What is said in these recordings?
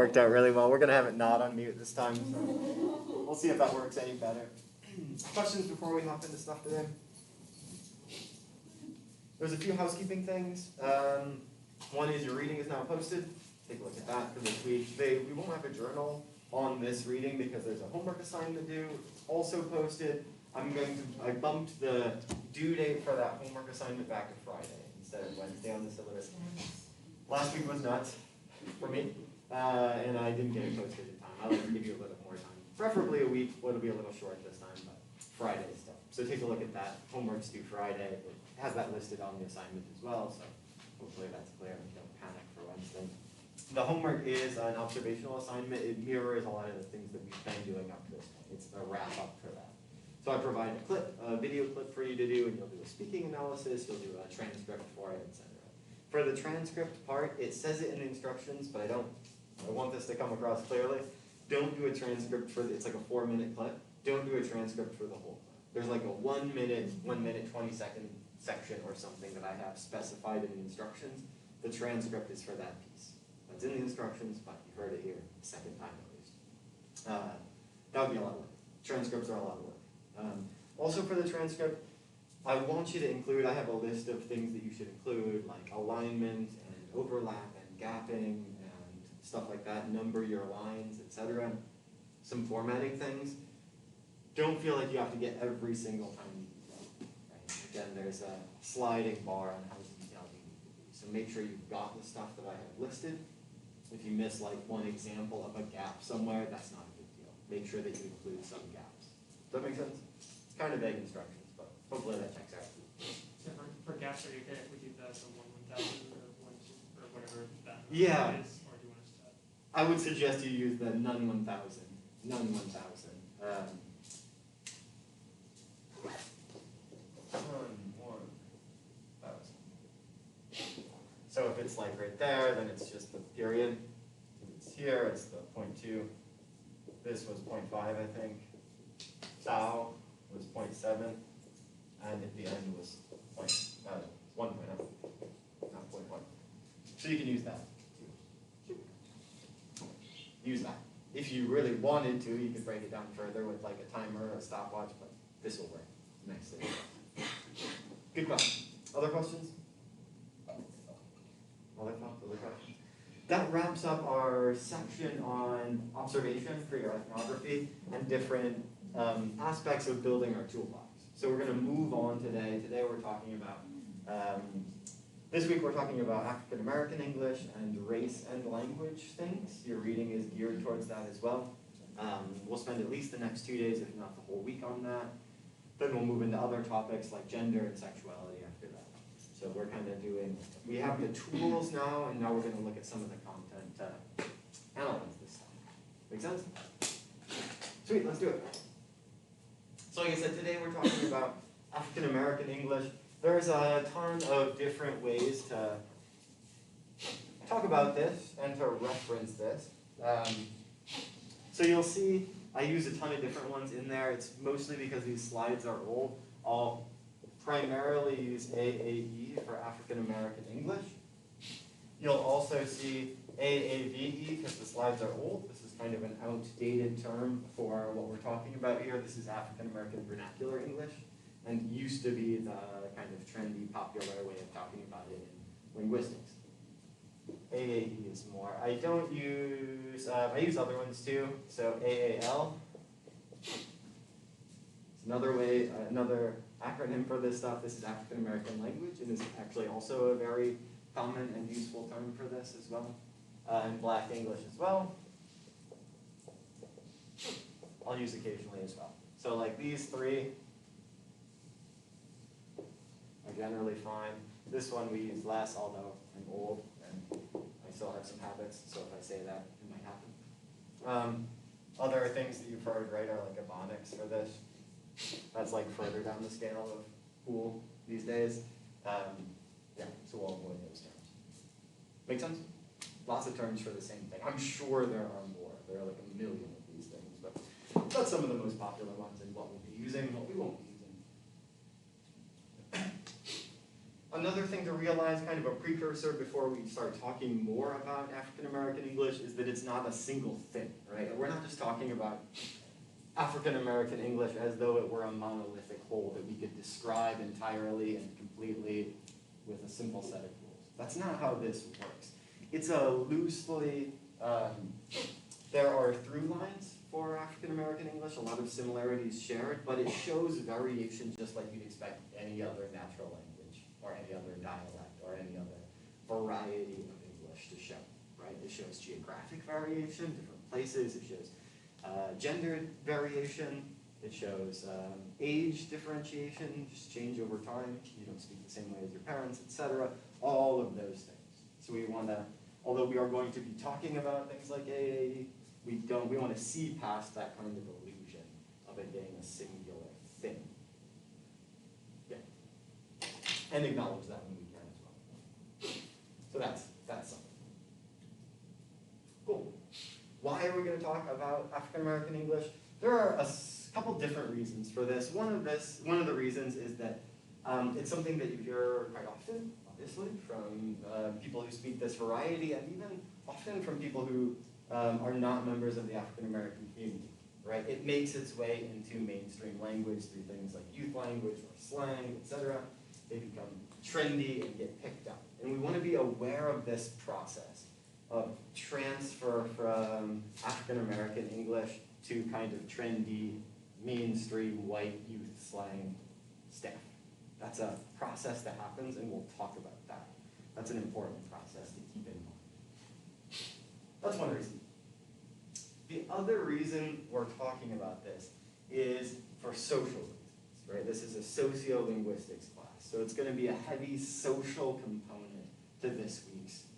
worked out really well. We're going to have it not on mute this time, so we'll see if that works any better. Questions before we hop into stuff today? There's a few housekeeping things. One is your reading is now posted. Take a look at that for this week. We won't have a journal on this reading because there's a homework assignment due. It's also posted. I bumped the due date for that homework assignment back to Friday instead of Wednesday on the syllabus. Last week was nuts for me, and I didn't get it posted in time. I like to give you a little more time. Preferably a week, but it'll be a little short this time, but Friday stuff. So take a look at that. Homework's due Friday. It has that listed on the assignment as well, so hopefully that's clear and don't panic for Wednesday. The homework is an observational assignment. It mirrors a lot of the things that we've been doing up to this point. It's a wrap up for that. So I provide a video clip for you to do, and you'll do a speaking analysis, you'll do a transcript for it, etc. For the transcript part, it says it in the instructions, but I want this to come across clearly. Don't do a transcript it's like a 4-minute clip. Don't do a transcript for the whole clip. There's like a 1 minute, 20-second section or something that I have specified in the instructions. The transcript is for that piece. That's in the instructions, but you heard it here a second time at least. That would be a lot of work. Transcripts are a lot of work. Also for the transcript, I want you to include, I have a list of things that you should include, like alignment and overlap and gapping and stuff like that, number your lines, etc. Some formatting things. Don't feel like you have to get every single time you do that. Right? Again, there's a sliding bar on how detailed you need to be. So make sure you've got the stuff that I have listed. If you miss like one example of a gap somewhere, that's not a big deal. Make sure that you include some gaps. Does that make sense? It's kind of vague instructions, but hopefully that checks out. So for gaps, are you okay if we do the 1/1000 or whatever that yeah. is, or do you want us to? I would suggest you use the none 1000. None 1000. So if it's like right there, then it's just the period. If it's here, it's the 0.2. This was 0.5, I think. Thou was 0.7. And at the end was 1.0, not 0.1. So you can use that. Use that. If you really wanted to, you could break it down further with like a timer or a stopwatch, but this will work nicely. Good question. Other questions? Other questions? That wraps up our section on observation for your ethnography and different aspects of building our toolbox. So we're going to move on today. Today we're talking about, this week we're talking about African American English and race and language things. Your reading is geared towards that as well. We'll spend at least the next 2 days, if not the whole week on that. Then we'll move into other topics like gender and sexuality after that. So we're kind of we have the tools now, and now we're going to look at some of the content to analyze this stuff. Make sense? Sweet, let's do it. So like I said, today we're talking about African American English. There's a ton of different ways to talk about this and to reference this. So you'll see I use a ton of different ones in there. It's mostly because these slides are old. I'll primarily use AAE for African American English. You'll also see AAVE because the slides are old. This is kind of an outdated term for what we're talking about here. This is African American Vernacular English, and used to be the kind of trendy, popular way of talking about it in linguistics. AAE is more. I don't use, I use other ones too. So AAL. It's another way, another acronym for this stuff. This is African American Language, and is actually also a very common and useful term for this as well. And Black English as well. I'll use occasionally as well. So like these three are generally fine. This one we use less, although I'm old and I still have some habits, so if I say that, it might happen. Other things that you've heard, right, are like Ebonics for this. That's like further down the scale of cool these days. Yeah, so we'll avoid those terms. Make sense? Lots of terms for the same thing. I'm sure there are more. There are like a million of these things, but that's some of the most popular ones and what we'll be using and what we won't be using. Another thing to realize, kind of a precursor before we start talking more about African American English, is that it's not a single thing, right? We're not just talking about African American English as though it were a monolithic whole that we could describe entirely and completely with a simple set of rules. That's not how this works. It's a loosely, there are through lines for African American English, a lot of similarities shared, but it shows variation just like you'd expect any other natural language or any other dialect or any other variety of English to show, right? It shows geographic variation, different places, it shows gender variation, it shows age differentiation, just change over time, you don't speak the same way as your parents, etc. All of those things. So we want to, although we are going to be talking about things like AAE, we want to see past that kind of illusion of it being a singular thing. Yeah. And acknowledge that when we can as well. So that's something. Cool. Why are we going to talk about African American English? There are a couple different reasons for this. One of the reasons is that it's something that you hear quite often, obviously, from people who speak this variety, and even often from people who are not members of the African American community, right? It makes its way into mainstream language through things like youth language or slang, etc. They become trendy and get picked up. And we want to be aware of this process of transfer from African American English to kind of trendy, mainstream white youth slang stuff. That's a process that happens, and we'll talk about that. That's an important process to keep in mind. That's one reason. The other reason we're talking about this is for social reasons, right? This is a sociolinguistics class, so it's going to be a heavy social component to this week's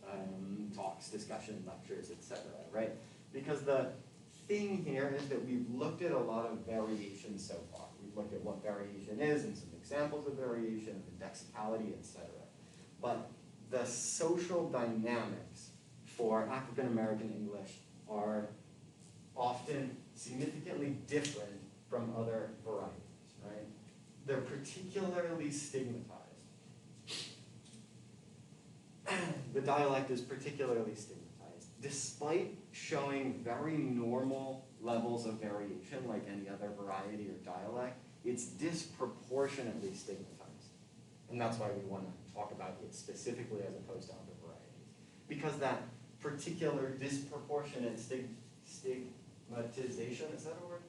talks, discussion, lectures, etc., right? Because the thing here is that we've looked at a lot of variation so far. We've looked at what variation is and some examples of variation, the lexicality, etc. But the social dynamics for African American English are often significantly different from other varieties, right? They're particularly stigmatized. The dialect is particularly stigmatized, despite showing very normal levels of variation like any other variety or dialect. It's disproportionately stigmatized. And that's why we want to talk about it specifically as opposed to other varieties. Because that particular disproportionate stigmatization, is that a word?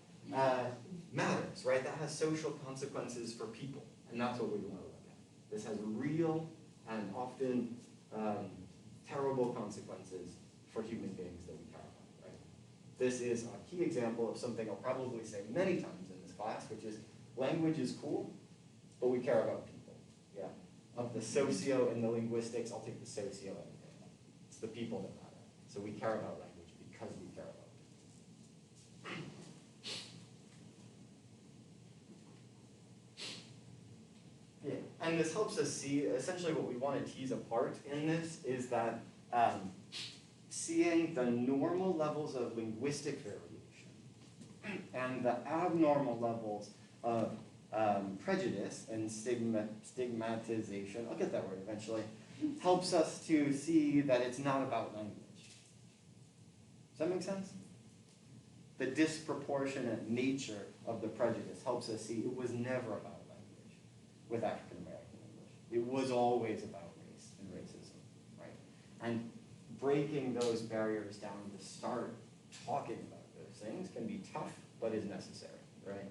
Matters, right? That has social consequences for people. And that's what we want to look at. This has real and often terrible consequences for human beings that we care about, right? This is a key example of something I'll probably say many times in this class, which is language is cool, but we care about people, yeah? Of the socio and the linguistics, I'll take the socio any day. It's the people that matter. So we care about language because we care about people. Yeah, and this helps us see, essentially what we want to tease apart in this is that seeing the normal levels of linguistic variation and the abnormal levels of prejudice and stigmatization, I'll get that word eventually, helps us to see that it's not about language. Does that make sense? The disproportionate nature of the prejudice helps us see it was never about language with African American English. It was always about race and racism, right? And breaking those barriers down to start talking about those things can be tough, but is necessary, right?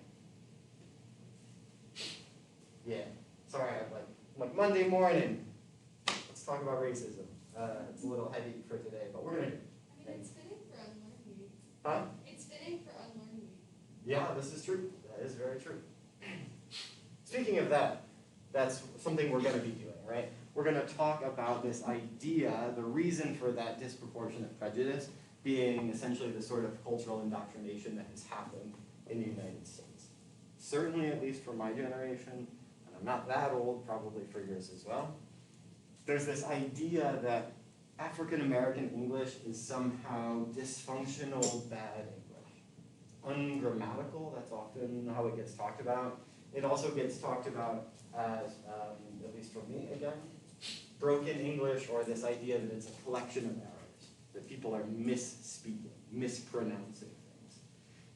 Yeah, sorry, I'm like Monday morning, let's talk about racism. It's a little heavy for today, but we're gonna do it. I mean, it's fitting for Unlearn Week. Huh? It's fitting for Unlearn Week. Yeah, this is true. That is very true. Speaking of that, that's something we're going to be doing, right? We're going to talk about this idea, the reason for that disproportionate prejudice being essentially the sort of cultural indoctrination that has happened in the United States. Certainly, at least for my generation, and I'm not that old, probably for yours as well, there's this idea that African American English is somehow dysfunctional, bad English. Ungrammatical, that's often how it gets talked about. It also gets talked about as, at least for me again, broken English, or this idea that it's a collection of errors, that people are misspeaking, mispronouncing things.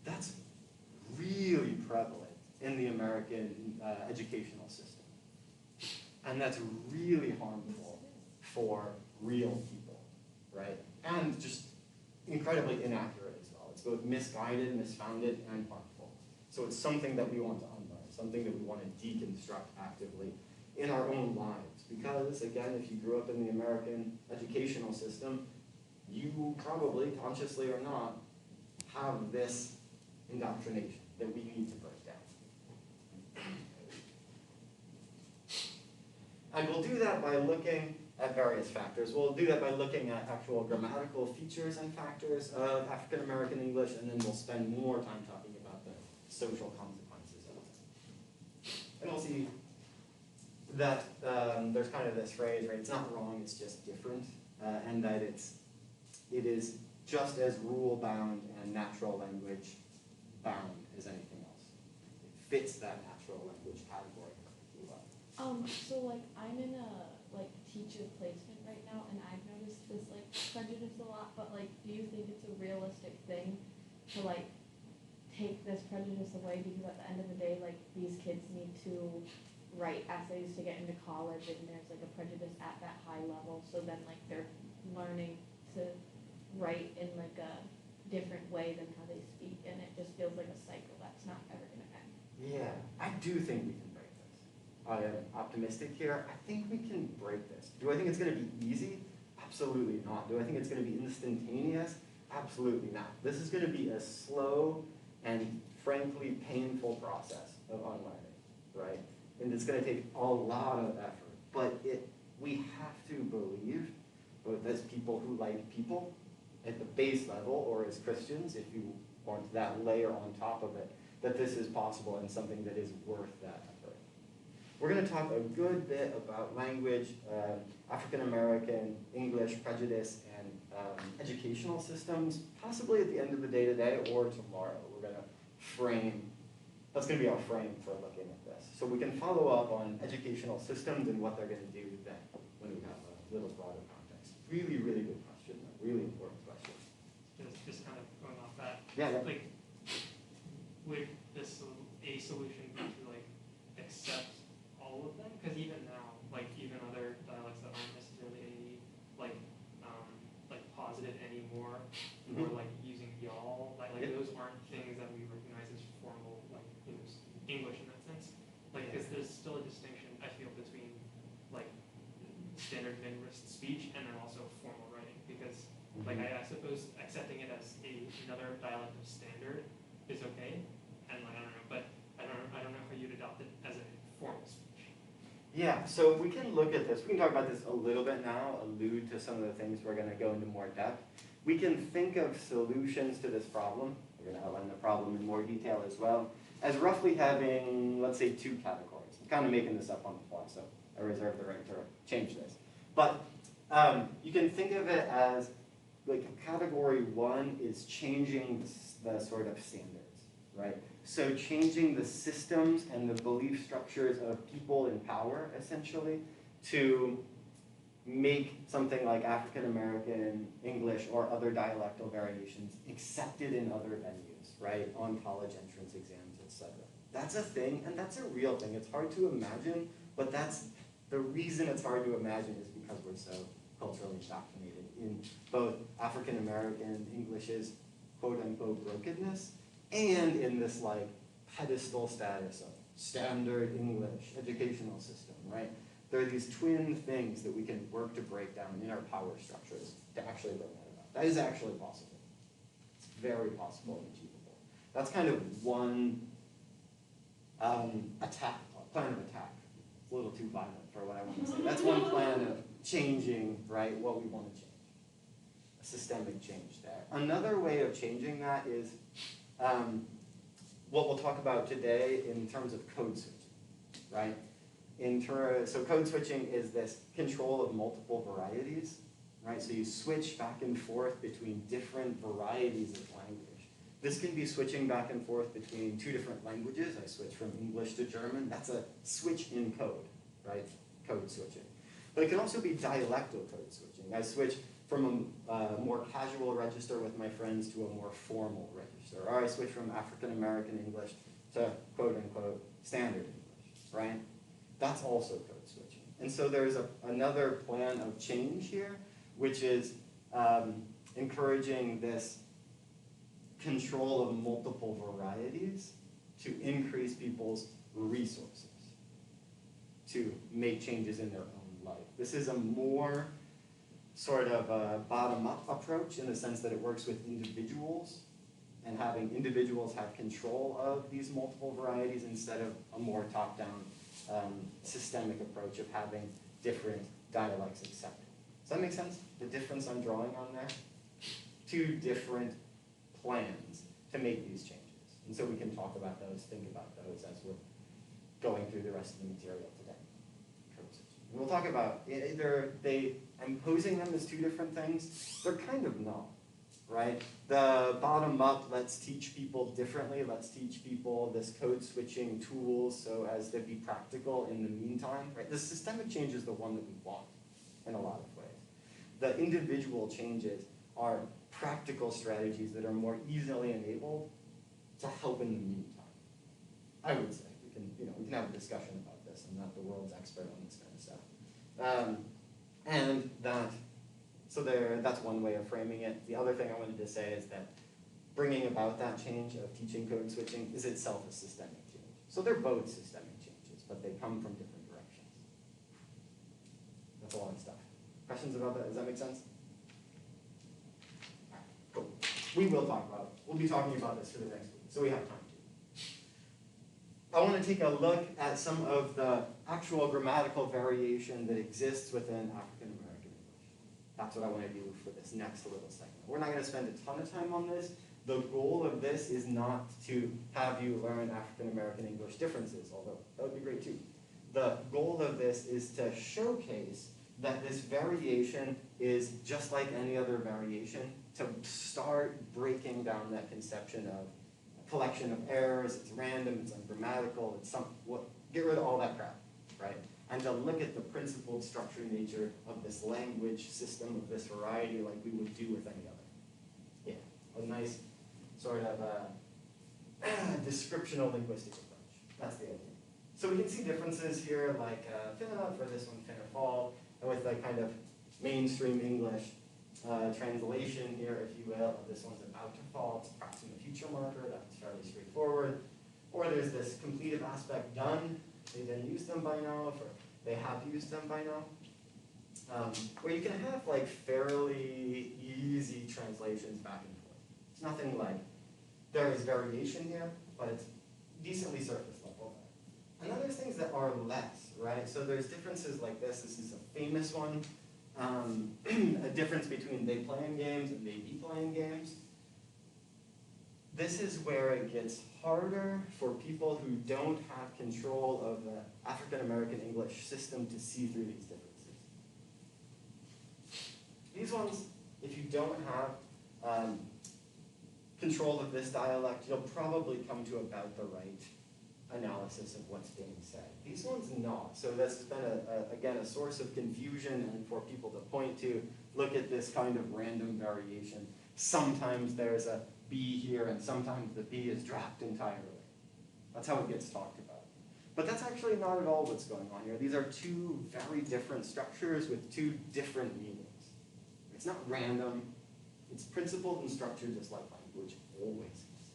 That's really prevalent in the American educational system. And that's really harmful for real people, right? And just incredibly inaccurate as well. It's both misguided, misfounded, and harmful. So it's something that we want to unlearn, something that we want to deconstruct actively in our own lives. Because, again, if you grew up in the American educational system, you probably, consciously or not, have this indoctrination that we need to break down. And we'll do that by looking at various factors. We'll do that by looking at actual grammatical features and factors of African American English, and then we'll spend more time talking about the social consequences of it. And we'll see that there's kind of this phrase, right? It's not wrong, it's just different, and that it is just as rule-bound and natural language bound as anything else. It fits that natural language category perfectly well. So like I'm in a teacher placement right now, and I've noticed this prejudice a lot, but do you think it's a realistic thing to take this prejudice away, because at the end of the day these kids need to write essays to get into college, and there's a prejudice at that high level, so then they're learning to write in a different way than how they speak, and it just feels like a cycle that's not ever going to end. Yeah, I do think we can break this. I am optimistic here. I think we can break this. Do I think it's going to be easy? Absolutely not. Do I think it's going to be instantaneous? Absolutely not. This is going to be a slow and frankly painful process of unlearning, right? And it's going to take a lot of effort. But we have to believe, both as people who like people at the base level, or as Christians, if you want that layer on top of it, that this is possible and something that is worth that effort. We're going to talk a good bit about language, African American, English, prejudice, and educational systems, possibly at the end of the day today or tomorrow. We're going to frame, that's going to be our frame for looking at this. So we can follow up on educational systems and what they're going to do then, when we have a little broader context. Really, really good question, really important question. Just kind of going off that. Yeah. Would this a solution be to accept all of them? Because even now, even other dialects that aren't necessarily positive anymore, or using y'all, those aren't things that we recognize as formal English in that sense. Because there's still a distinction I feel between standard mid-wrist speech and then also formal writing. Because I suppose accepting it as another dialect of standard is okay, and I don't know, but I don't know how you'd adopt it as a formal speech. Yeah, so we can look at this. We can talk about this a little bit now, allude to some of the things we're going to go into more depth. We can think of solutions to this problem. We're going to outline the problem in more detail as well, as roughly having, let's say, two categories. I'm kind of making this up on the fly, so I reserve the right to change this. But you can think of it as category one is changing the sort of standards, right? So changing the systems and the belief structures of people in power, essentially, to make something like African American English or other dialectal variations accepted in other venues, right? On college entrance exams, etc. That's a thing, and that's a real thing. It's hard to imagine, but that's the reason it's hard to imagine is because we're so culturally indoctrinated in both African American English's quote-unquote brokenness and in this pedestal status of standard English educational system, right? There are these twin things that we can work to break down in our power structures to actually bring that about. That is actually possible. It's very possible and achievable. That's kind of one plan of attack. It's a little too violent for what I want to say. That's one plan of changing, right, what we want to change. A systemic change there. Another way of changing that is what we'll talk about today in terms of code switching, right? So code switching is this control of multiple varieties, right? So you switch back and forth between different varieties of language. This can be switching back and forth between two different languages. I switch from English to German. That's a switch in code, right? Code switching. But it can also be dialectal code switching. I switch from a more casual register with my friends to a more formal register. Or I switch from African American English to quote unquote standard English, right? That's also code switching. And so there's another plan of change here, which is encouraging this control of multiple varieties to increase people's resources to make changes in their own life. This is a more sort of a bottom-up approach in the sense that it works with individuals and having individuals have control of these multiple varieties instead of a more top-down systemic approach of having different dialects accepted. Does that make sense? The difference I'm drawing on there? Two different plans to make these changes. And so we can talk about those, think about those as we're going through the rest of the material today. And we'll talk about, I'm posing them as two different things. They're kind of not, right? The bottom up, let's teach people differently. Let's teach people this code switching tools so as to be practical in the meantime, right? The systemic change is the one that we want in a lot of ways. The individual changes are practical strategies that are more easily enabled to help in the meantime. I would say we can have a discussion about this. I'm not the world's expert on this kind of stuff. That's one way of framing it. The other thing I wanted to say is that bringing about that change of teaching code switching is itself a systemic change. So they're both systemic changes, but they come from different directions. That's a lot of stuff. Questions about that? Does that make sense? All right, cool. We'll be talking about this for the next week, so we have time to. I want to take a look at some of the actual grammatical variation that exists within African American English. That's what I want to do for this next little segment. We're not going to spend a ton of time on this. The goal of this is not to have you learn African American English differences, although that would be great too. The goal of this is to showcase that this variation is just like any other variation, to start breaking down that conception of a collection of errors, it's random, it's ungrammatical, get rid of all that crap, right? And to look at the principled structure nature of this language system, of this variety, like we would do with any other. Yeah, a nice sort of descriptional linguistic approach. That's the idea. So we can see differences here, like finna for this one, finna fall, and with the kind of mainstream English translation here, if you will, of this one's about to fall, it's approximate future marker, that's fairly straightforward. Or there's this completive aspect done, they didn't use them by now, or they have used them by now. Where you can have like fairly easy translations back and forth. It's nothing like, there is variation here, but it's decently surface level. And then there's things that are less, right? So there's differences like this. This is a famous one. A difference between they playing games and they be playing games. This is where it gets harder for people who don't have control of the African American English system to see through these differences. These ones, if you don't have control of this dialect, you'll probably come to about the right analysis of what's being said. These ones not. So that's been, again, a source of confusion and for people to point to, look at this kind of random variation. Sometimes there's a B here and sometimes the B is dropped entirely. That's how it gets talked about. But that's actually not at all what's going on here. These are two very different structures with two different meanings. It's not random. It's principled and structured just like language always is.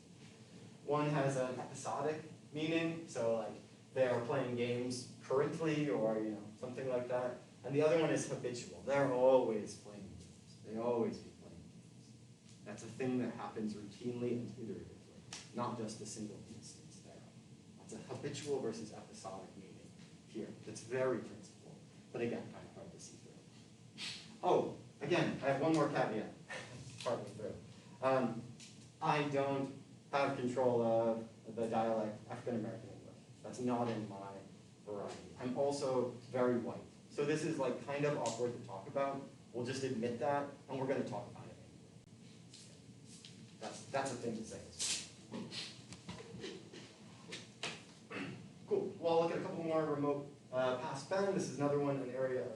One has an episodic meaning, so like they are playing games currently or something like that. And the other one is habitual. They're always playing games. They always be playing games. That's a thing that happens routinely and iteratively, not just a single instance there. That's a habitual versus episodic meaning here. That's very principled, but again, kind of hard to see through. Oh, again, I have one more caveat, partway through. I don't have control of the dialect African American English. That's not in my variety. I'm also very white. So this is like kind of awkward to talk about. We'll just admit that, and we're going to talk about it anyway. That's a thing to say. Cool. Well, I'll look at a couple more remote Past been, this is another one, an area of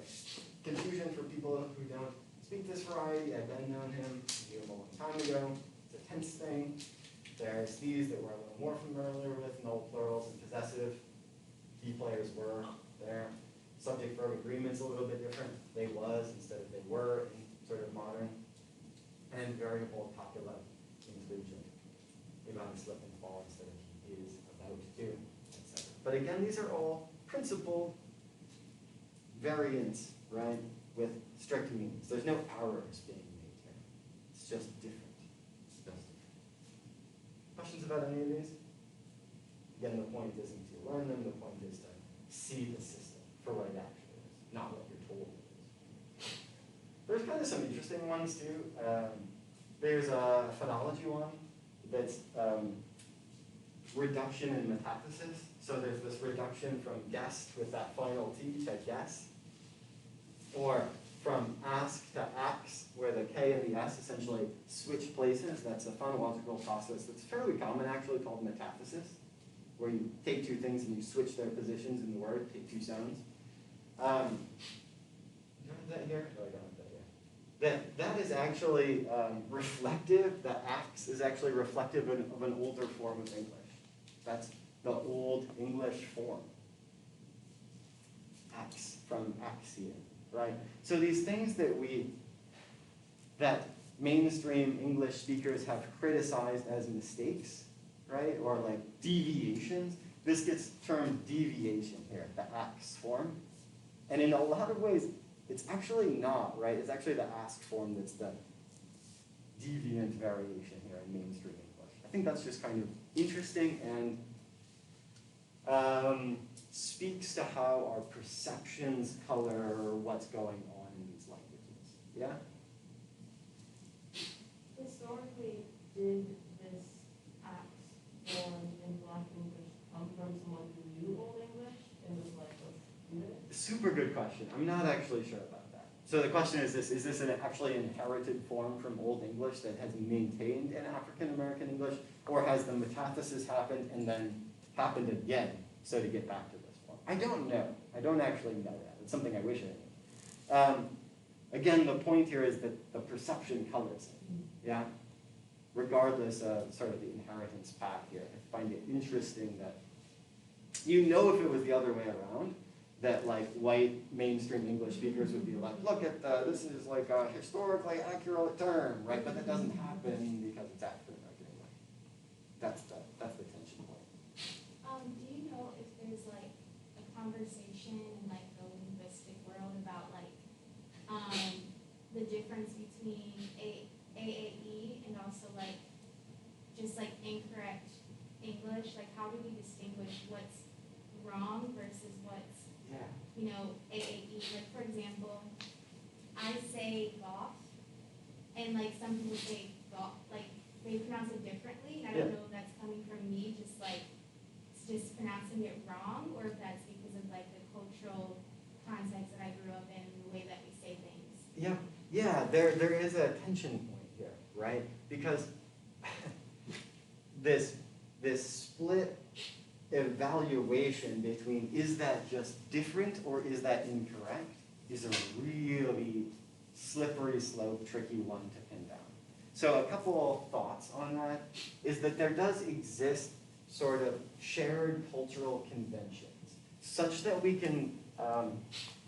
confusion for people who don't speak this variety. I've been known him, knew him a long time ago. It's a tense thing. There's these that we're a little more familiar with, null plurals and possessive. Key players were there. Subject verb agreement's a little bit different. They was instead of they were in sort of modern. And variable copula inclusion. About to slip and fall instead of he is about to, etc. But again, these are all principal variants, right, with strict meanings. There's no errors being made here. It's just different. It's just different. Questions about any of these? Again, the point isn't to learn them. The point is to see the system for what it actually is, not what you're told it is. There's kind of some interesting ones too. There's a phonology one that's reduction in metaphysis. So there's this reduction from guessed with that final T to guess, or from ask to ax, where the K and the S essentially switch places. That's a phonological process that's fairly common actually, called metaphysis, where you take two things and you switch their positions in the word, take two sounds. Do you have that here? No, I don't have that here. That is actually reflective. The ax is actually reflective of an older form of English. That's the Old English form. Ax, from axiom, right? So these things that mainstream English speakers have criticized as mistakes, right? Or like deviations. This gets termed deviation here, the ax form. And in a lot of ways, it's actually not, right? It's actually the ask form that's the deviant variation here in mainstream English. I think that's just kind of interesting and speaks to how our perceptions color what's going on in these languages. Yeah? Historically, did this axe form in Black English come from someone who knew Old English and was like, let's do it? Super good question. I'm not actually sure about that. So the question is this actually an inherited form from Old English that has maintained in African American English, or has the metaphysis happened and then happened again, so to get back to this form? I don't know. I don't actually know that. It's something I wish I knew. Again, the point here is that the perception colors it, yeah? Regardless of sort of the inheritance path here. I find it interesting that you know if it was the other way around, that like white mainstream English speakers would be like, look at this is like a historically accurate term, right? But that doesn't happen because it's African American English. That's the tension point. Do you know if there's like a conversation in like the linguistic world about like the difference between AAE and also like just like incorrect English? Like how do we distinguish what's wrong versus what's, you know, AAE? Like for example, I say goth, and like some people say goth, like they pronounce it differently, and I don't know if that's coming from me just like just pronouncing it wrong, or if that's because of like the cultural context that I grew up in and the way that we say things. Yeah, there is a tension point here, right? Because this split evaluation between is that just different or is that incorrect is a really slippery slope, tricky one to pin down. So a couple thoughts on that is that there does exist sort of shared cultural conventions such that we can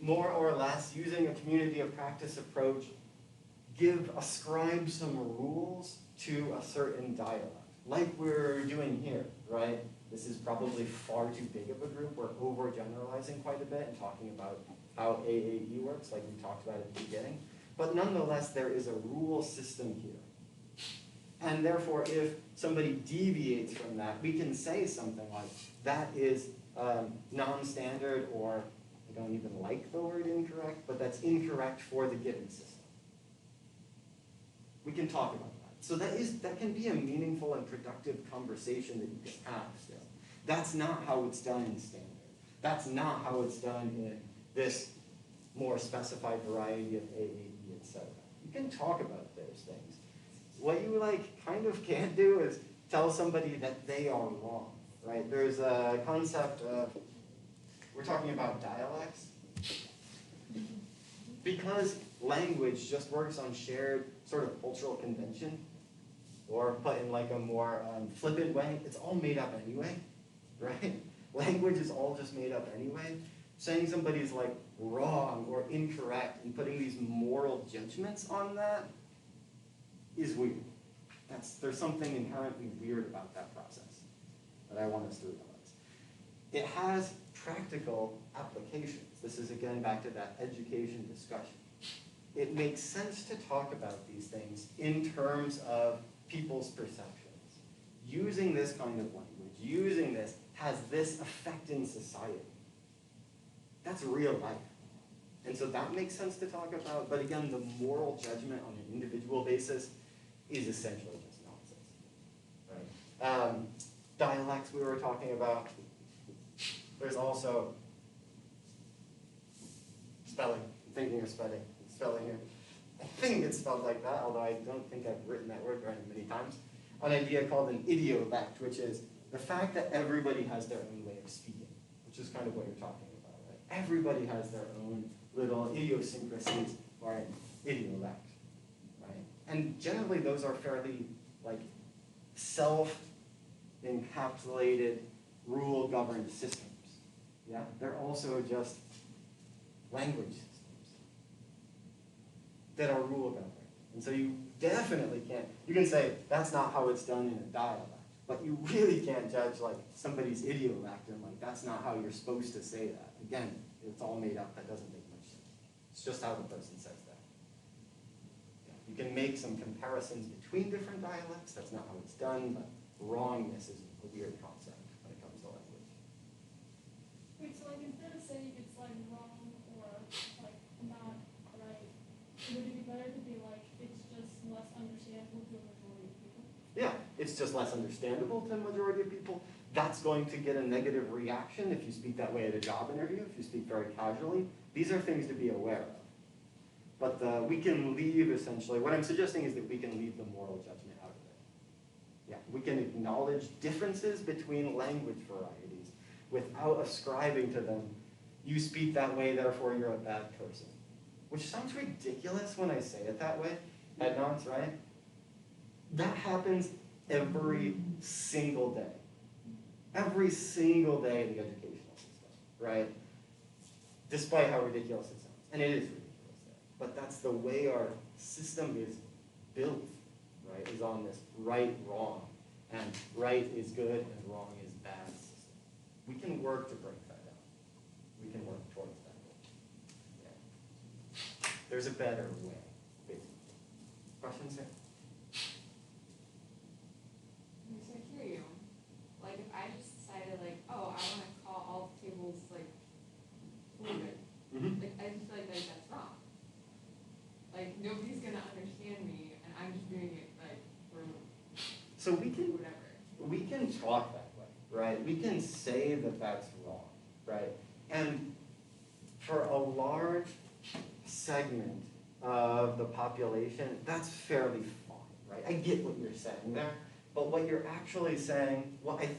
more or less, using a community of practice approach, ascribe some rules to a certain dialect, like we're doing here, right? This is probably far too big of a group. We're overgeneralizing quite a bit and talking about how AAE works, like we talked about at the beginning. But nonetheless, there is a rule system here. And therefore, if somebody deviates from that, we can say something like, that is non-standard, or I don't even like the word incorrect, but that's incorrect for the given system. We can talk about that. So that can be a meaningful and productive conversation that you can have still. That's not how it's done in standard. That's not how it's done in this more specified variety of AAE, etc. You can talk about those things. What you kind of can't do is tell somebody that they are wrong, right? There's a concept of we're talking about dialects. Because language just works on shared sort of cultural convention, or put in like a more flippant way, it's all made up anyway, right? Language is all just made up anyway. Saying somebody's like wrong or incorrect and putting these moral judgments on that is weird. There's something inherently weird about that process that I want us to realize. It has practical applications. This is again back to that education discussion. It makes sense to talk about these things in terms of people's perceptions. Using this kind of language, using this, has this effect in society. That's real life. And so that makes sense to talk about, but again, the moral judgment on an individual basis is essentially just nonsense. Right? Dialects we were talking about. There's also spelling. I'm thinking of spelling here. I think it's spelled like that, although I don't think I've written that word very many times. An idea called an idiolect, which is the fact that everybody has their own way of speaking, which is kind of what you're talking about, right? Everybody has their own little idiosyncrasies or an idiolect, right? And generally those are fairly like self-encapsulated, rule-governed systems. Yeah, they're also just language systems that are rule-governed. And so you definitely can't, you can say that's not how it's done in a dialect, but you really can't judge like somebody's idiolect and like that's not how you're supposed to say that. Again, it's all made up, that doesn't make much sense. It's just how the person says that. Yeah. You can make some comparisons between different dialects, that's not how it's done, but wrongness is a weird concept when it comes to language. Wait, so like instead of saying it's like wrong or like not right, would it be better to be like it's just less understandable to a majority of people? Yeah, it's just less understandable to the majority of people. That's going to get a negative reaction if you speak that way at a job interview, if you speak very casually. These are things to be aware of. But we can leave, essentially, what I'm suggesting is that we can leave the moral judgment out of it. Yeah, we can acknowledge differences between language varieties without ascribing to them, you speak that way, therefore you're a bad person. Which sounds ridiculous when I say it that way, head nods, right? That happens every single day. Every single day in the educational system, right? Despite how ridiculous it sounds. And it is ridiculous there. But that's the way our system is built, right? Is on this right, wrong. And right is good and wrong is bad system. We can work to break that down. We can work towards that goal. Yeah. There's a better way, basically. Questions here? So I hear you. Like if I just decided like, oh, I want to call all tables like fluid. Like I just feel like that's wrong. Like nobody's gonna understand me, and I'm just doing it like for So we can whatever. We can talk that way, right? We can say that that's wrong, right? And for a large segment of the population, that's fairly fine, right? I get what you're saying there, but what you're actually saying, what I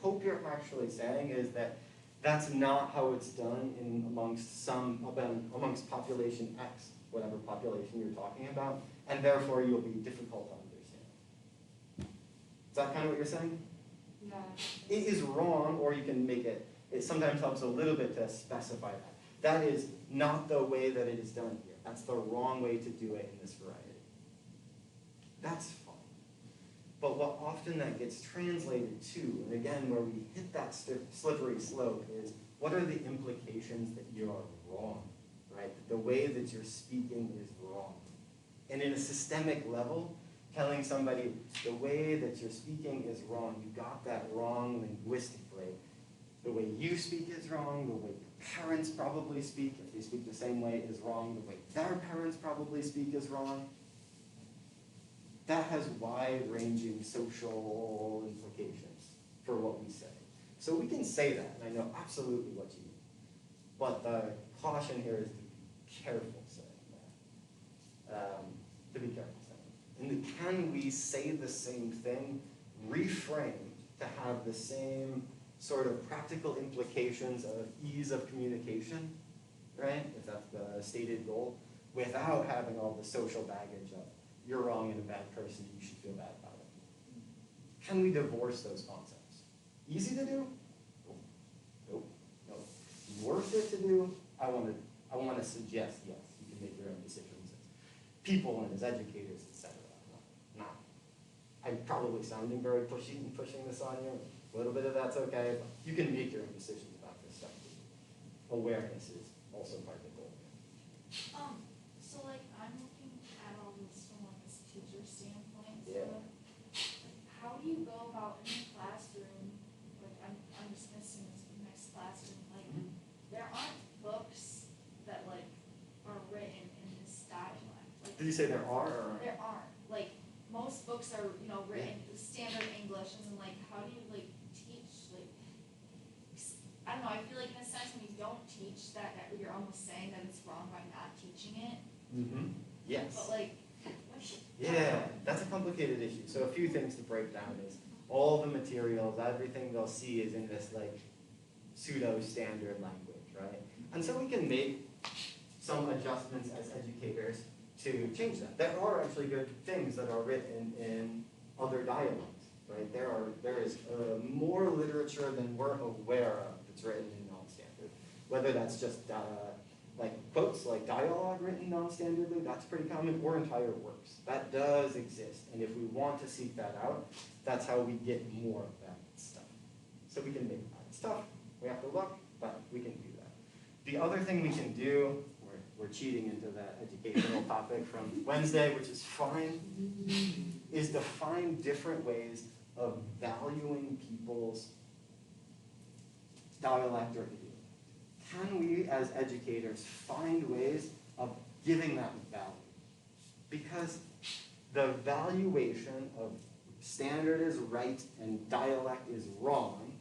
hope you're actually saying is that that's not how it's done amongst population X, whatever population you're talking about, and therefore you'll be difficult to understand. Is that kind of what you're saying? Yeah. It is wrong, or you can make it, it sometimes helps a little bit to specify that. That is not the way that it is done here. That's the wrong way to do it in this variety. That's fine. But what often that gets translated to, and again, where we hit that slippery slope is, what are the implications that you are wrong, right? The way that you're speaking is wrong. And in a systemic level, telling somebody the way that you're speaking is wrong, you got that wrong linguistically. The way you speak is wrong, the way your parents probably speak, if they speak the same way, is wrong, the way their parents probably speak is wrong. That has wide-ranging social implications for what we say. So we can say that, and I know absolutely what you mean. But the caution here is to be careful saying that. To be careful saying that. And can we say the same thing, reframed to have the same sort of practical implications of ease of communication, right? If that's the stated goal, without having all the social baggage of you're wrong and a bad person, you should feel bad about it. Can we divorce those concepts? Easy to do? Nope. Nope. Worth it to do? I want to suggest yes, you can make your own decisions as people and as educators, etc. No. I'm probably sounding very pushy and pushing this on you. A little bit of that's okay, but you can make your own decisions about this stuff. Awareness is also part of the goal. So like I'm looking at all this from like a teacher standpoint. So Yeah. how do you go about in the classroom? Like I'm just missing this next classroom. Like there aren't books that like are written in this dialect. Like Did you say there are? Or? there aren't. Like most books are written standard English, and then like how do you like teach like I don't know. I feel like in a sense when you don't teach that you're almost saying that it's wrong by not teaching it. Mm-hmm. Yes. But like, Yeah, that's a complicated issue. So a few things to break down is all the materials, everything they'll see is in this like pseudo-standard language, right? And so we can make some adjustments as educators to change that. There are actually good things that are written in other dialects, right? There is more literature than we're aware of that's written in non-standard. Whether that's just like quotes, like dialogue written non-standardly, that's pretty common, or entire works. That does exist, and if we want to seek that out, that's how we get more of that stuff. So we can make that. It's tough, we have to look, but we can do that. The other thing we can do, we're cheating into that educational topic from Wednesday, which is fine, is to find different ways of valuing people's dialect or idiom. Can we, as educators, find ways of giving that value? Because the valuation of standard is right and dialect is wrong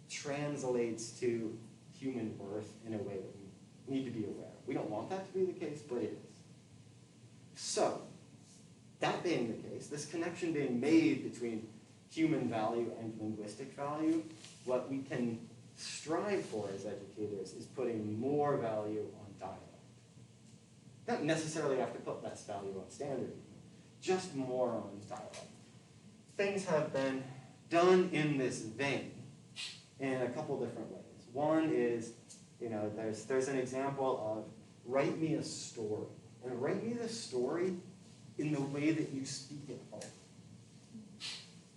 translates to human worth in a way that we need to be aware of. We don't want that to be the case, but it is. So, that being the case, this connection being made between human value and linguistic value, what we can strive for as educators is putting more value on dialect. Not necessarily have to put less value on standard, just more on dialect. Things have been done in this vein in a couple different ways. One is, there's an example of write me a story. And write me the story in the way that you speak at home.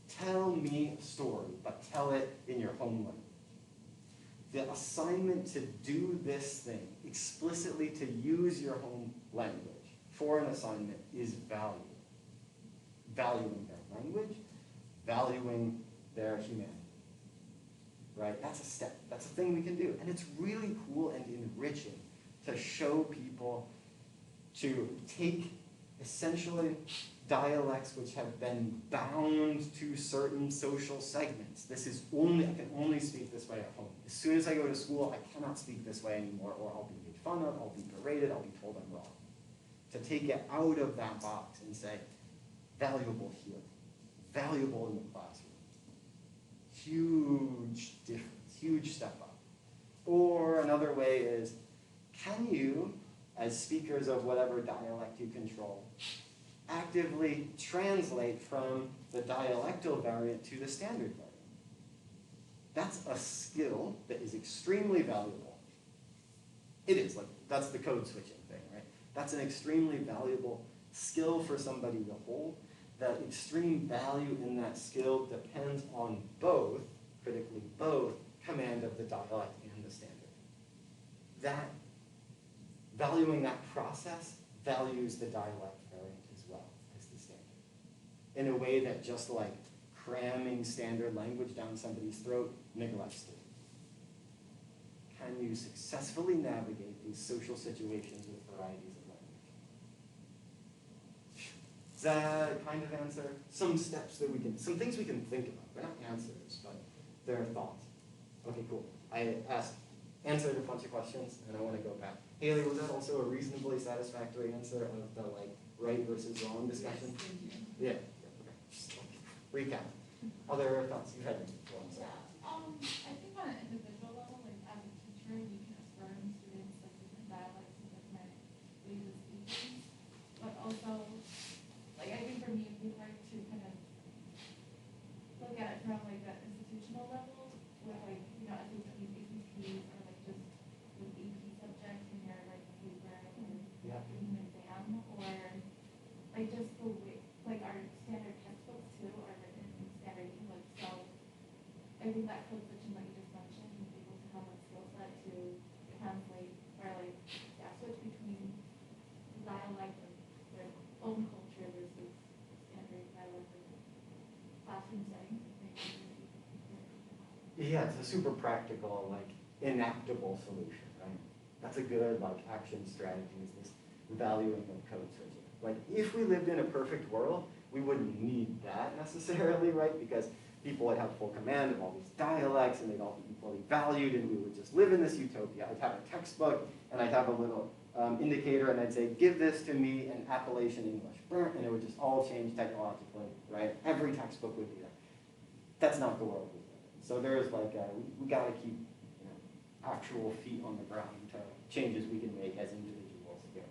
Tell me a story, but tell it in your home language. The assignment to do this thing, explicitly to use your home language for an assignment, is value. Valuing their language, valuing their humanity. Right? That's a step. That's a thing we can do. And it's really cool and enriching to show people to take essentially dialects which have been bound to certain social segments. I can only speak this way at home. As soon as I go to school, I cannot speak this way anymore, or I'll be made fun of, I'll be berated, I'll be told I'm wrong. To take it out of that box and say, valuable here, valuable in the classroom. Huge difference, huge step up. Or another way is, can you, as speakers of whatever dialect you control, actively translate from the dialectal variant to the standard variant? That's a skill that is extremely valuable. It is, that's the code switching thing, right? That's an extremely valuable skill for somebody to hold. That extreme value in that skill depends on both, critically both, command of the dialect and the standard. That, valuing that process, values the dialect variant as well as the standard. In a way that just like cramming standard language down somebody's throat neglects it. Can you successfully navigate these social situations with varieties of language? Does that kind of answer some steps that some things we can think about? They're not answers, but they're thoughts. Okay, cool. I answered a bunch of questions, and I want to go back. Haley, was that also a reasonably satisfactory answer of the right versus wrong discussion? Yes, thank you. Yeah. Okay. Just recap. Other thoughts you had? Yeah. I think on an individual level, like as a teacher, you can affirm students like different dialects and different ways of speaking. But also, like I think for me, it'd be hard to kind of look at it from like an institutional level with like, you know, SATs, ACTs, or like just with AP subjects in your like paper or Yeah. giving an exam, or like just the way, like our standard textbooks too are written in standard English. So I think that code switching that you just mentioned is able to have a skill set to translate or like switch between dialect of their own culture versus standard dialect of classroom setting. Yeah, it's a super practical, like, enactable solution, right? That's a good, like, action strategy, is this valuing of code switching. Like, if we lived in a perfect world, we wouldn't need that necessarily, right? Because people would have full command of all these dialects, and they'd all be equally valued, and we would just live in this utopia. I'd have a textbook, and I'd have a little indicator, and I'd say, give this to me in Appalachian English, and it would just all change technologically, right? Every textbook would be that. That's not the world we live in. So there's like, we gotta keep, you know, actual feet on the ground to changes we can make as individuals here,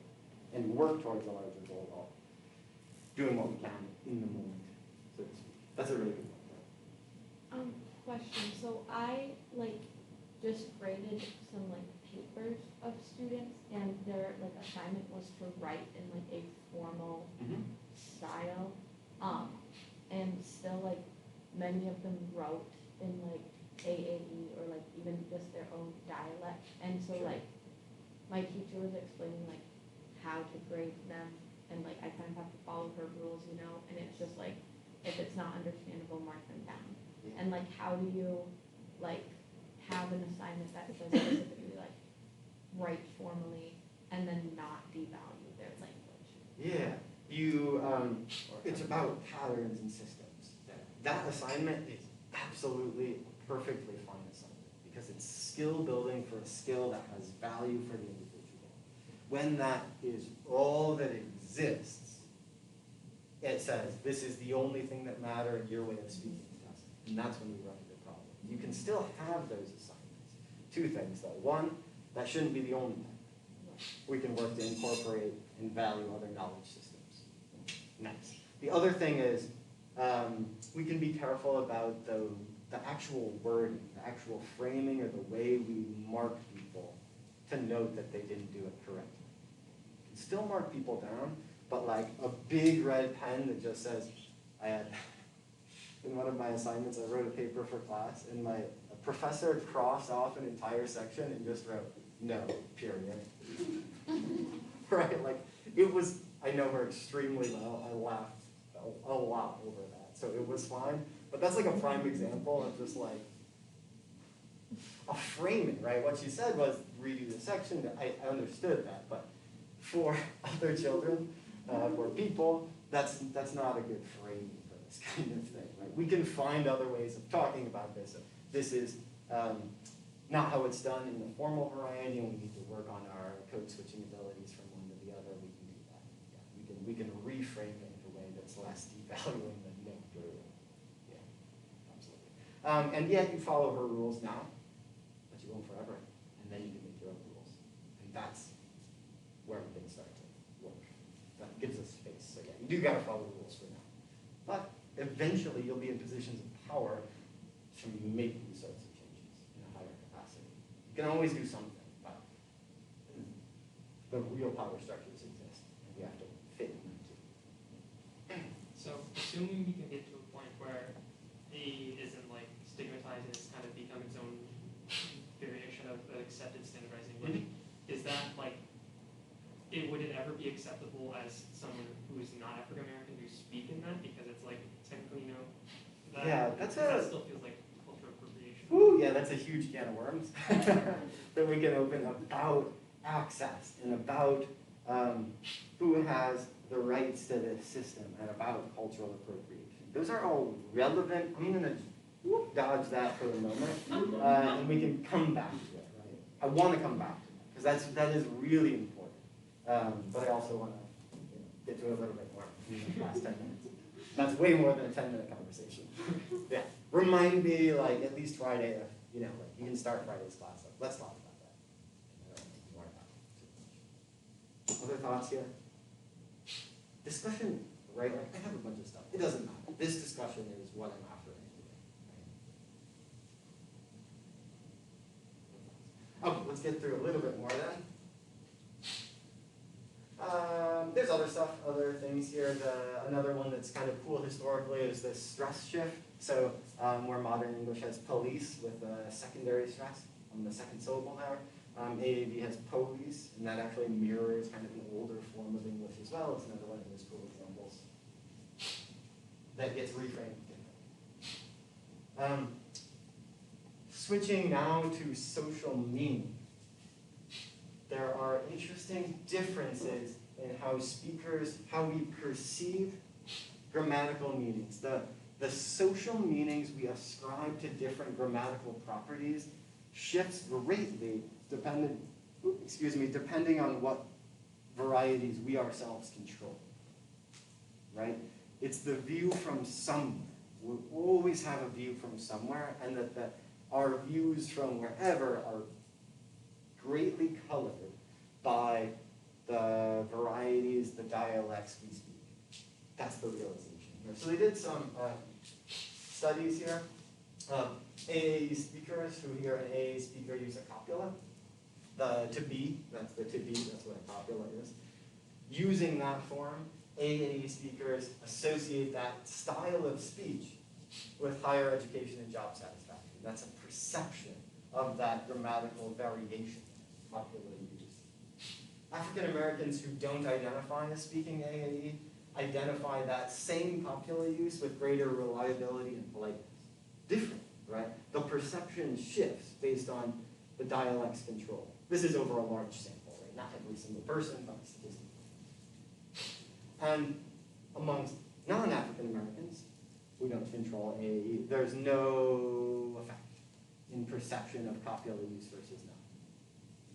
and work towards a larger goal of doing what we can in the moment, so to speak. That's a really good one. Question, so I like just graded some like papers of students, and their like assignment was to write in like a formal style, and still like many of them wrote in like AAE or like even just their own dialect, and so Sure. like my teacher was explaining like how to grade them, and like I kind of have to follow her rules, you know, and it's just like if it's not understandable, mark them down. Yeah. And like, how do you like have an assignment that says specifically like write formally and then not devalue their language? Yeah, it's about patterns and systems. That assignment is absolutely perfectly fine assignment because it's skill building for a skill that has value for the individual. When that is all that exists, it says this is the only thing that matters in your way of speaking to us. And that's when you run into problems. You can still have those assignments. Two things though. One, that shouldn't be the only thing. We can work to incorporate and value other knowledge systems. Next. The other thing is we can be careful about the actual wording, the actual framing, or the way we mark people to note that they didn't do it correctly. You can still mark people down, but like a big red pen that just says, in one of my assignments, I wrote a paper for class, and my professor crossed off an entire section and just wrote, no, period. Right, like, it was, I know her extremely well, I laughed a lot over that, so it was fine, but that's like a prime example of just like, a framing, right? What she said was, redo the section, I understood that, but for other children, for people, that's not a good framing for this kind of thing, right? We can find other ways of talking about this. This is not how it's done in the formal variety, and we need to work on our code switching abilities from one to the other. We can do that. Yeah, we can reframe it in a way that's less devaluing than no, period. Yeah, absolutely. And yet you follow her rules now, but you won't forever, and then you can make your own rules, and that's where we can start to work. That gives us space. So yeah, you do got to follow the rules for now. But eventually you'll be in positions of power to make these sorts of changes in a higher capacity. You can always do something, but the real power structures exist, and we have to fit in them too. So assuming we can get to a point where A isn't like stigmatized and it's kind of become its own variation of accepted standardized English, is that like, would it ever be acceptable as someone who is not African American to speak in that, because it's like technically, you know, that, Yeah, that still feels like cultural appropriation. Ooh, yeah, that's a huge can of worms that we can open about access and about who has the rights to this system and about cultural appropriation. Those are all relevant. I'm going to dodge that for the moment, and we can come back to it, right? I want to come back to it, because that is really important. But I also want to get to it a little bit more in the last 10 minutes. That's way more than a 10-minute conversation. Yeah, we're remind me, like, at least Friday, if, you know, like, you can start Friday's class, like, let's talk about that. I don't think more about it too much. Other thoughts here? Discussion, right? Like, I have a bunch of stuff. It doesn't matter. This discussion is what I'm after anyway. Right? Okay, let's get through a little bit more then. There's other stuff, other things here. Another one that's kind of cool historically is this stress shift. So where modern English has police with a secondary stress on the second syllable there. AAB has police, and that actually mirrors kind of an older form of English as well. It's another one of those cool examples that gets reframed differently. Switching now to social meaning. There are interesting differences in how we perceive grammatical meanings. The social meanings we ascribe to different grammatical properties shifts greatly depending on what varieties we ourselves control, right? It's the view from somewhere. We'll always have a view from somewhere, and that our views from wherever are greatly colored by the varieties, the dialects we speak. That's the realization here. So they did some studies here. AAE speakers who hear an AAE speaker use a copula. That's what a copula is. Using that form, AAE speakers associate that style of speech with higher education and job satisfaction. That's a perception of that grammatical variation popularly used. African Americans who don't identify as speaking AAE identify that same popular use with greater reliability and politeness. Different, right? The perception shifts based on the dialect's control. This is over a large sample, right? Not every single person, but statistically. And amongst non-African Americans who don't control AAE, there's no effect in perception of popular use versus not.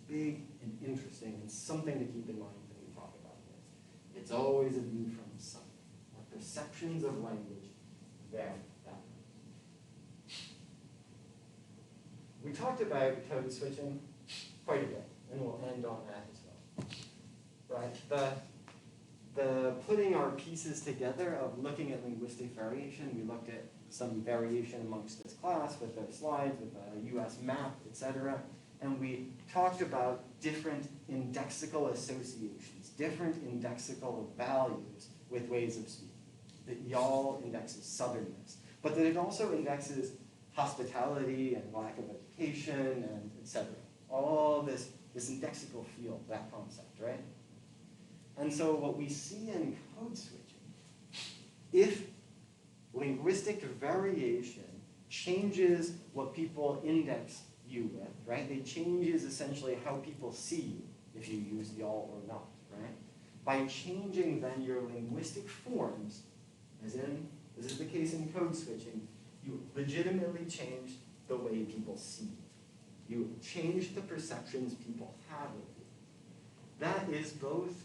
Big and interesting, and something to keep in mind when we talk about this. It's always a view from something. Our perceptions of language vary that way. We talked about code switching quite a bit, and we'll end on that as well. Right? The putting our pieces together of looking at linguistic variation, we looked at some variation amongst this class with their slides, with a US map, etc. And we talked about different indexical associations, different indexical values with ways of speaking. That y'all indexes southernness, but that it also indexes hospitality and lack of education and etc. All this indexical field, that concept, right? And so what we see in code switching, if linguistic variation changes what people index you with, right? It changes essentially how people see you if you use y'all or not, right? By changing then your linguistic forms, as in, this is the case in code switching, you legitimately change the way people see you. You change the perceptions people have of you. That is both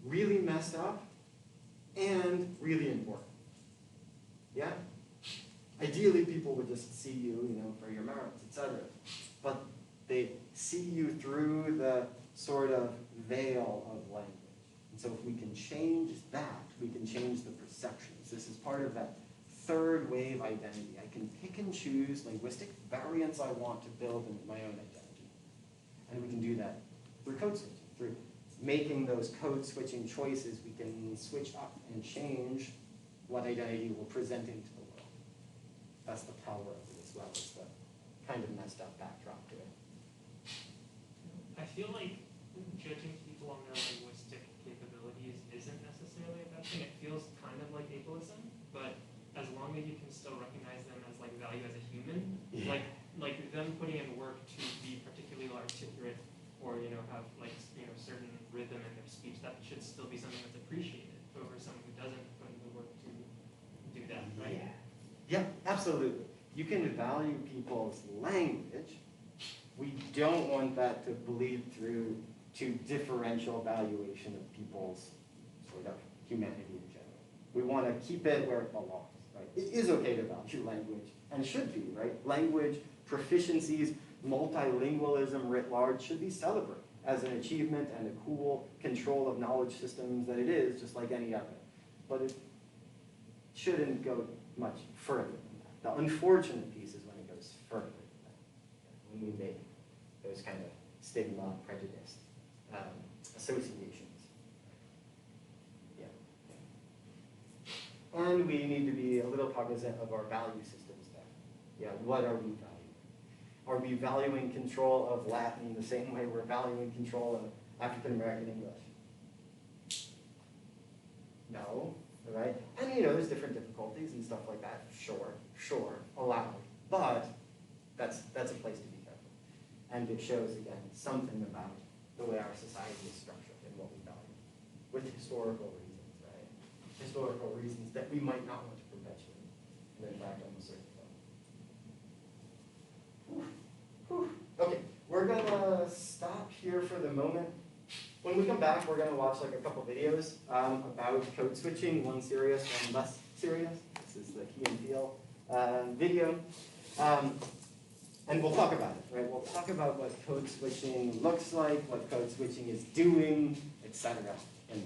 really messed up and really important. Yeah? Ideally, people would just see you, for your merits, etc. But they see you through the sort of veil of language. And so if we can change that, we can change the perceptions. This is part of that third wave identity. I can pick and choose linguistic variants I want to build in my own identity. And we can do that through code switching, through making those code switching choices. We can switch up and change what identity we're presenting to the world. That's the power of it as well. It's the kind of messed up backdrop to it. I feel like judging people on their linguistic capabilities isn't necessarily a bad thing. It feels kind of like ableism, but as long as you can still recognize them as like value as a human, Yeah. like them putting in work to be particularly articulate or have certain rhythm in their speech, that should still be something that's appreciated over someone who doesn't put in the work to do that, right? Yeah, absolutely. You can value people's language. We don't want that to bleed through to differential valuation of people's sort of humanity in general. We want to keep it where it belongs, right? It is okay to value language, and should be, right? Language, proficiencies, multilingualism writ large should be celebrated as an achievement and a cool control of knowledge systems that it is, just like any other. But it shouldn't go much further than that. The unfortunate piece is when it goes further than that, when we make those kind of stigma, prejudice, associations. Yeah. And we need to be a little cognizant of our value systems there. Yeah, what are we valuing? Are we valuing control of Latin the same way we're valuing control of African American English? No, right? And there's different difficulties and stuff like that. Sure, allowed. But that's a place to be careful. And it shows, again, something about the way our society is structured and what we value, with historical reasons, right? Historical reasons that we might not want to perpetuate, and in fact, almost certainly don't. Okay, we're gonna stop here for the moment. When we come back, we're gonna watch like a couple videos about code switching, one serious, one less serious. This is the Key and Peele video. And we'll talk about it, right? We'll talk about what code switching looks like, what code switching is doing, etc. And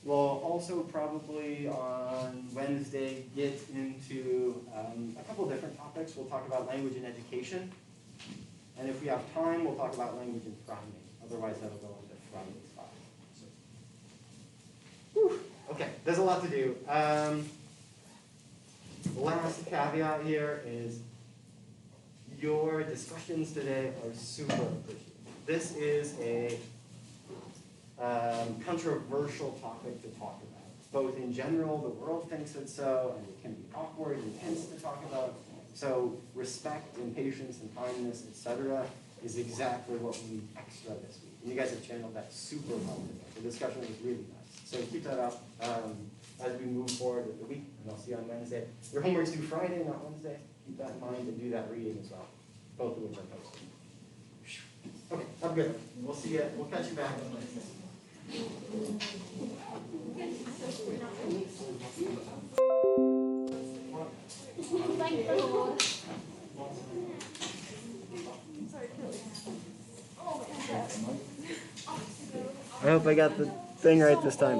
we'll also probably on Wednesday get into a couple different topics. We'll talk about language in education. And if we have time, we'll talk about language in priming. Otherwise, that'll go into Friday's class. Okay, there's a lot to do. Last caveat here is your discussions today are super appreciated. This is a controversial topic to talk about. Both in general, the world thinks it's so, and it can be awkward and tense to talk about. So respect and patience and kindness, etc., is exactly what we need extra this week. And you guys have channeled that super well today. The discussion was really nice. So keep that up as we move forward with the week, and I'll see you on Wednesday. Your homework's due Friday, not Wednesday. Keep that in mind and do that reading as well, both of which are posted. Okay, have a good one. We'll see you. We'll catch you back on Wednesday. I hope I got the thing right this time.